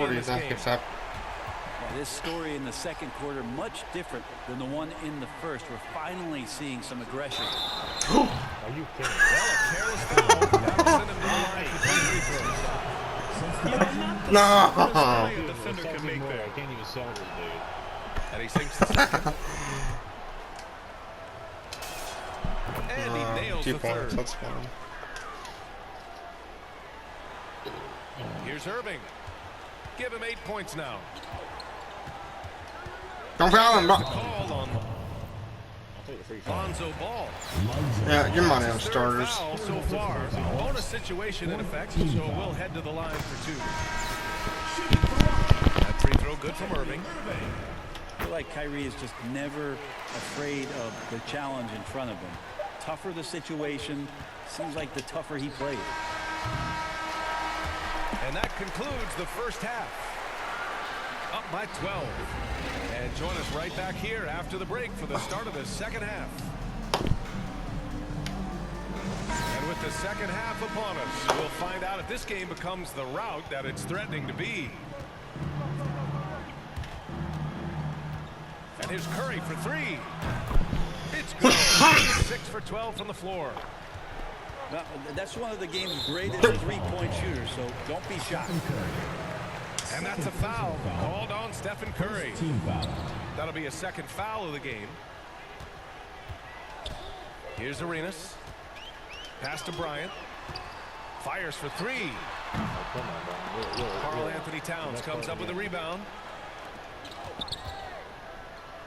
What do you think? Except this story in the second quarter much different than the one in the first. We're finally seeing some aggression. Are you kidding? Well, a careless foul. That'll send him to the line for free throws. no. The defender can make that. I can't even sell this dude. And he sinks the second. And he nails 2 the points. third. That's fine. Here's Irving. Give him 8 points now. Don't foul him, bro. Call on Lonzo Ball. Yeah, your money on Third starters. foul so far. Bonus situation in effect, so we'll head to the line for 2. That free throw good from Irving. I feel like Kyrie is just never afraid of the challenge in front of him. Tougher the situation, seems like the tougher he plays. And that concludes the first half. Up by 12. And join us right back here after the break for the start of the second half. And with the second half upon us, we'll find out if this game becomes the rout that it's threatening to be. And here's Curry for 3. It's good. 6 for 12 from the floor. Now, that's one of the game's greatest three-point shooters, so don't be shocked. And that's a foul called on Stephen Curry. That'll be a second foul of the game. Here's Arenas. Pass to Bryant. Fires for 3. Karl Anthony Towns comes up with a rebound.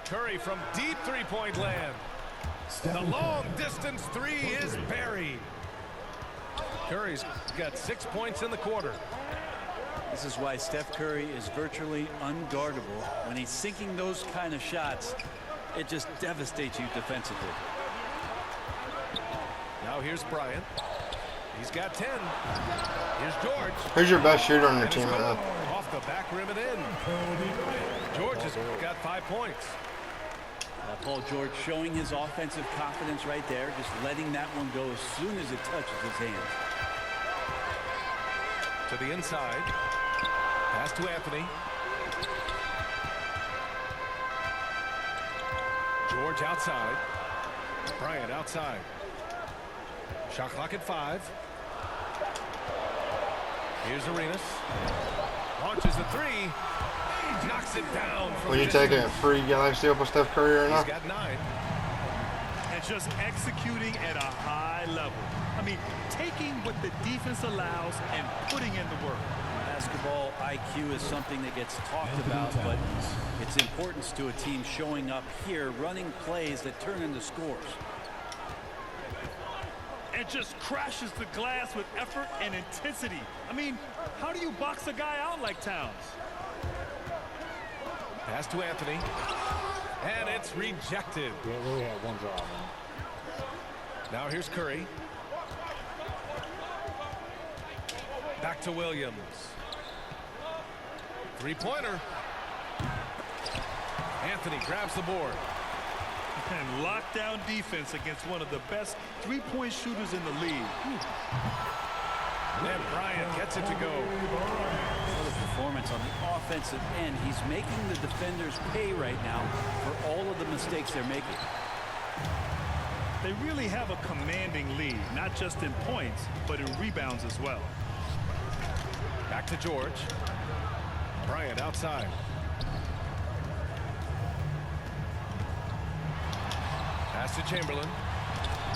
Curry from deep three-point land. The long distance 3 is buried. Curry's got 6 points in the quarter. This is why Steph Curry is virtually unguardable. When he's sinking those kind of shots, it just devastates you defensively. Now here's Bryant. He's got 10. Here's George. Who's your best shooter on your team right now? Off the back rim and in. George has got 5 points. Paul George showing his offensive confidence right there, just letting that one go as soon as it touches his hands. To the inside. Pass to Anthony. George outside. Bryant outside. Shot clock at 5. Here's Arenas. Launches a 3. Knocks it down. When you take a free Galaxy up with Steph Curry right now? He's got 9. And just executing at a high level. I mean, taking what the defense allows and putting in the work. Basketball IQ is something that gets talked about, but its importance to a team showing up here, running plays that turn into scores. And just crashes the glass with effort and intensity. I mean, how do you box a guy out like Towns? Pass to Anthony. And it's rejected. Yeah, we had one draw, man. Now here's Curry. Back to Williams. Three-pointer. Anthony grabs the board. And lockdown defense against one of the best three-point shooters in the league. And Bryant gets it to go. What a performance on the offensive end. He's making the defenders pay right now for all of the mistakes they're making. They really have a commanding lead, not just in points, but in rebounds as well. Back to George. Bryant outside. Pass to Chamberlain.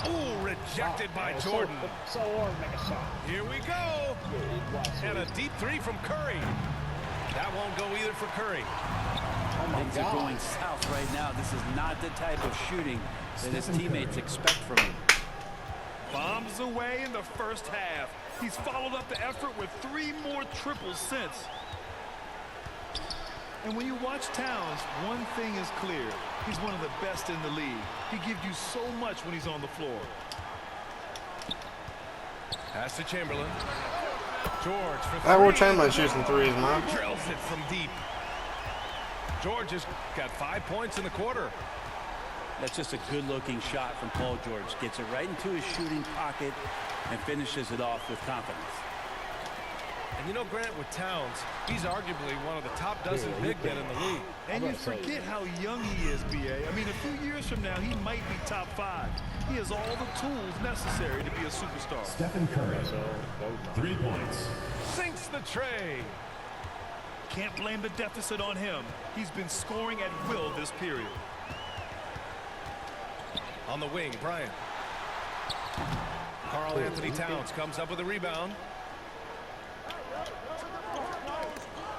Ooh, rejected by Jordan. So hard to make a shot. Here we go. And a deep 3 from Curry. That won't go either for Curry. Things are going south right now. This is not the type of shooting that his teammates expect from him. Bombs away in the first half. He's followed up the effort with 3 more triples since. And when you watch Towns, one thing is clear. He's one of the best in the league. He gives you so much when he's on the floor. Pass to Chamberlain. George for 3. That Will Chamberlain shooting threes, man. Drills it from deep. George has got 5 points in the quarter. That's just a good-looking shot from Paul George. Gets it right into his shooting pocket and finishes it off with confidence. And you know, Grant, with Towns, he's arguably one of the top dozen big men in the league. And you forget how young he is, B.A. I mean, a few years from now, he might be top 5. He has all the tools necessary to be a superstar. Stephen Curry, 3 points. Sinks the tray. Can't blame the deficit on him. He's been scoring at will this period. On the wing, Bryant. Karl Anthony Towns comes up with a rebound.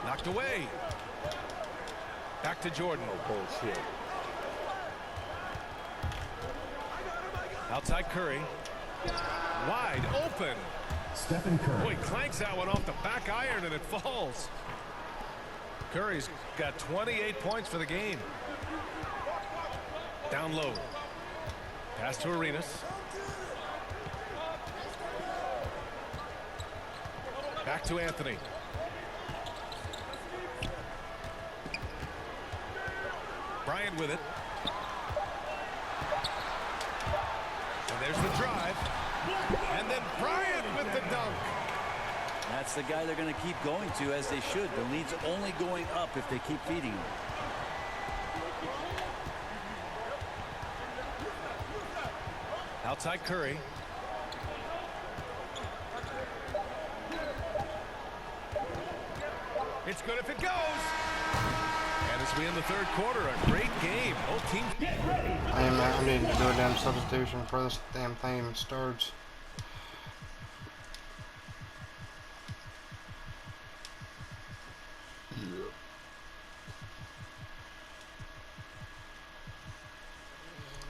Knocked away. Back to Jordan. Oh, shit. Outside Curry. Wide open. Stephen Curry. Boy, clanks that one off the back iron and it falls. Curry's got 28 points for the game. Down low. Pass to Arenas. Back to Anthony. Bryant with it. And there's the drive. And then Bryant with the dunk. That's the guy they're going to keep going to, as they should. The lead's only going up if they keep feeding him. Outside Curry. It's good if it goes. And as we end the third quarter, a great game. Both teams. Hey man, I need to do a damn substitution for this damn thing even starts.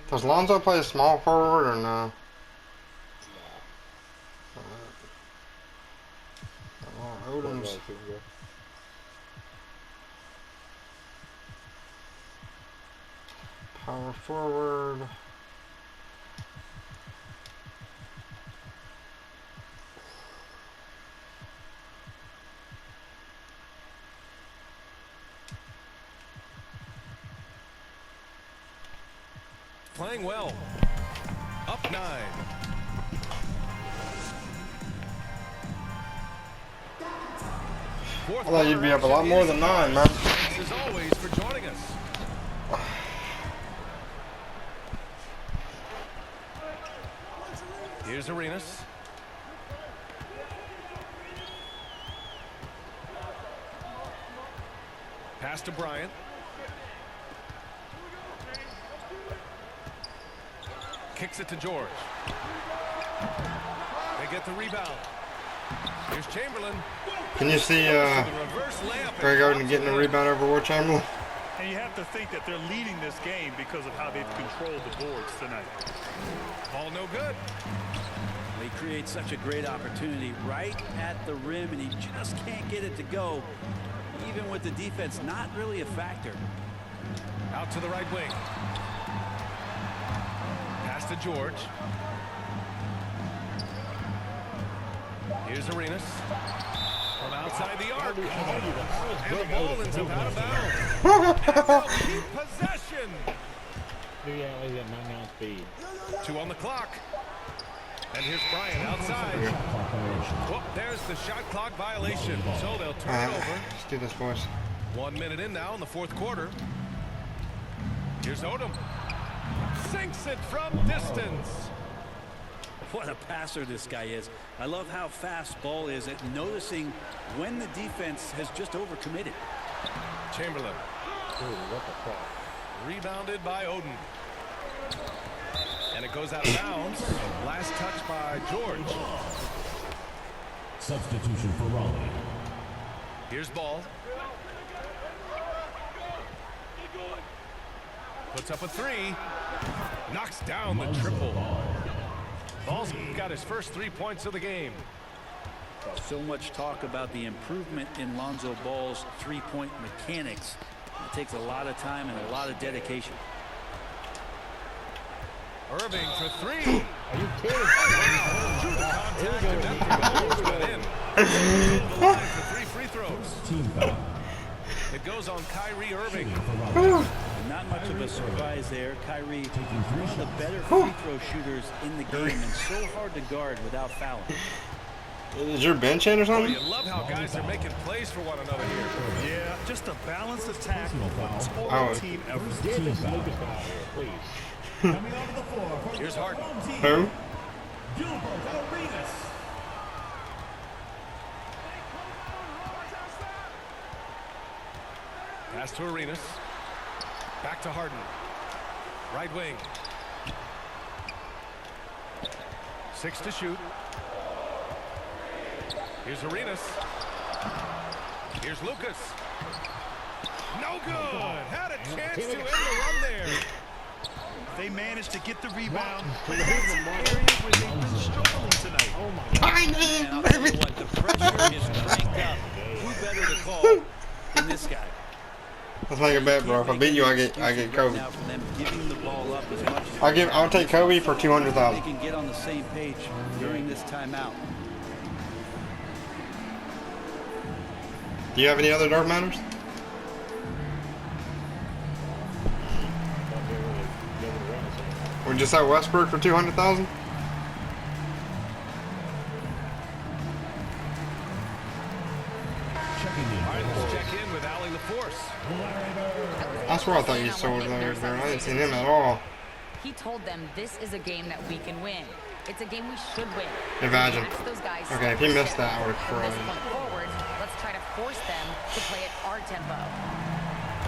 Does Lonzo play small forward or no? Odom's power forward. Playing well. Up 9. I thought you'd be up a lot more than 9, man. Thanks as always for joining us. Here's Arenas. Pass to Bryant. Kicks it to George. They get the rebound. Here's Chamberlain. Can you see The reverse layup. Greg Oden getting a rebound over Will Chamberlain? And you have to think that they're leading this game because of how they've controlled the boards tonight. Ball no good. He creates such a great opportunity right at the rim, and he just can't get it to go, even with the defense not really a factor. Out to the right wing. Pass to George. Here's Arenas. From outside the arc. And the ball ends up out of bounds. And they'll keep possession. Yeah, he's got 99 speed. 2 on the clock. And here's Bryant outside. Whoop, there's the shot clock violation. So they'll turn it over. Let's do this, boys. 1 minute in now in the fourth quarter. Here's Odom. Sinks it from distance. What a passer this guy is. I love how fast Ball is at noticing when the defense has just overcommitted. Chamberlain. Dude, what the fuck? Rebounded by Oden. And it goes out of bounds. Last touch by George. Substitution for Raleigh. Here's Ball. Puts up a 3. Knocks down the triple. Ball's got his first 3 points of the game. So much talk about the improvement in Lonzo Ball's three-point mechanics. It takes a lot of time and a lot of dedication. Irving for 3. Are you kidding? Through the contact and then the ball's got in. The line for 3 free throws. Team foul. It goes on Kyrie Irving. Not much of a surprise there. Kyrie, one of the better free throw shooters in the game and so hard to guard without fouling. Is your bench in or Oh, something? you love how guys are making plays for one another here. Yeah, just a balanced attack with a total Oh. team effort. Get this Lucas guy out here, please. Coming onto the floor for Here's your Harden. home team, Who? Gilbert Arenas. Pass to Arenas. Back to Harden. Right wing. 6 to shoot. Here's Arenas. Here's Lucas. No good. Had a chance to end the run there. They managed to get the rebound. That's an area where they've been struggling tonight. Oh my God. And I'll tell you what, the pressure is cranked up. Who better to call than this guy? Let's make a bet, bro. If I beat you, I get Kobe. Now for them giving the ball up as much as I'll take Kobe for they 200,000. can get on the same page during this timeout. Do you have any other dark matters? Thought they were gonna run us anymore. We just at Westbrook for 200,000. Checking in. All right, let's check in with Allie LaForce. Larry Bird. That's where I thought you sold there, bro. I didn't see him at all. He told them this is a game that we can win. It's a game we should win. Imagine. Match those guys Okay, if he missed that, I would have From this cried. point forward, let's try to force them to play at our tempo.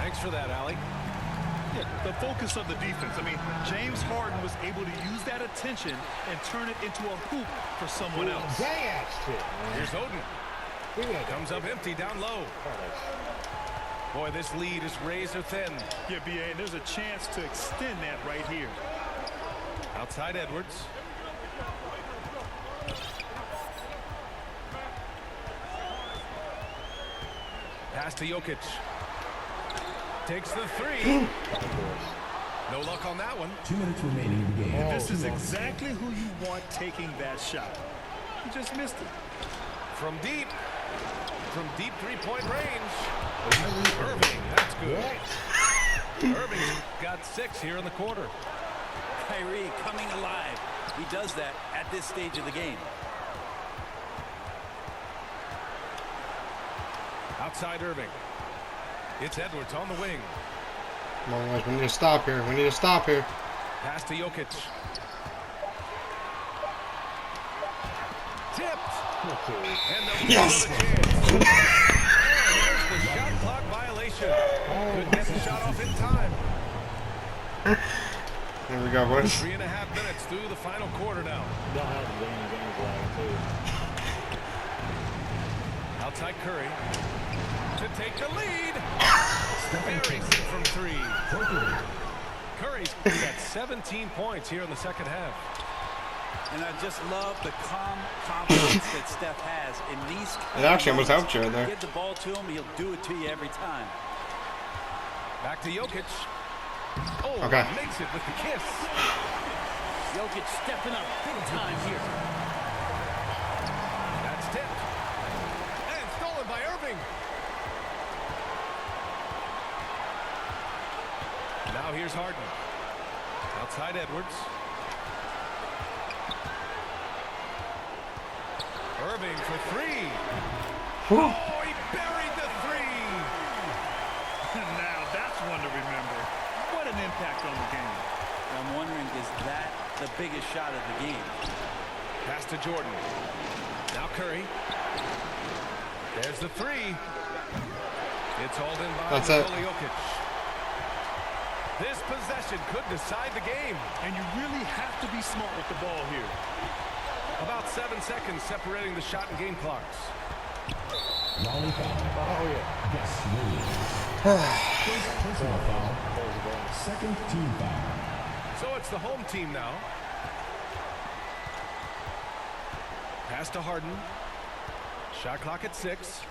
Thanks for that, Allie. Yeah, the focus of the defense. I mean, James Harden was able to use that attention and turn it into a hoop for someone else. Gas tip, man. Here's Oden. Look at that. Comes up empty down low. Boy, this lead is razor thin. Yeah, BA, and there's a chance to extend that right here. Outside Edwards. Pass to Jokic. Takes the three. No luck on that one. 2 minutes remaining in the game. This is exactly who you want taking that shot. He just missed it. From deep three-point range. Irving, that's good. Irving's got 6 here in the quarter. Kyrie coming alive. He does that at this stage of the game. Outside Irving. It's Edwards on the wing. Come on, guys. We need to stop here. We need to stop here. Pass to Jokic. Tipped. And they'll Yes. give another chance. And there's the shot clock violation. Couldn't get the shot off in time. There we go, boys. 3.5 minutes through the final quarter now. Don't have the James lag, too. Outside Curry. To take the lead. Buries it from 3. Curry's got 17 points here in the second half. And I just love the calm confidence that Steph has in these. It actually almost helped you right there. Get the ball to him, he'll do it to you every time. Back to Jokic. Oh, Okay. makes it with the kiss. Jokic stepping up big time here. That's tipped. And stolen by Irving. Now here's Harden. Outside Edwards. Irving for 3. Oh, he buried the 3. Now that's one to remember. What an impact on the game. I'm wondering, is that the biggest shot of the game? Pass to Jordan. Now Curry. There's the 3. It's hauled in by That's it. Nikola Jokic. This possession could decide the game. And you really have to be smart with the ball here. About 7 seconds separating the shot and game clocks. Raleigh foul. Oh, yeah. Gus Williams. First personal foul. Second team foul. So it's the home team now. Pass to Harden. Shot clock at 6.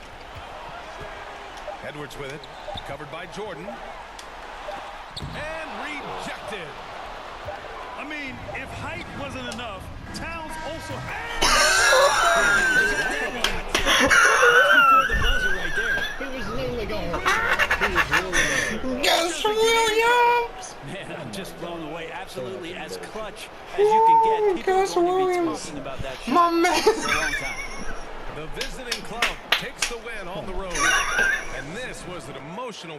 Edwards with it. Covered by Jordan. And rejected. I mean, if height wasn't enough, Towns also Before the buzzer right there. He was literally going. He was literally going. Gus Williams! Man, I'm just blown away. Absolutely as clutch as you can get. People Gus are going to be Williams. talking about that My shot man. for a long time. The visiting club takes the win on the road. And this was an emotional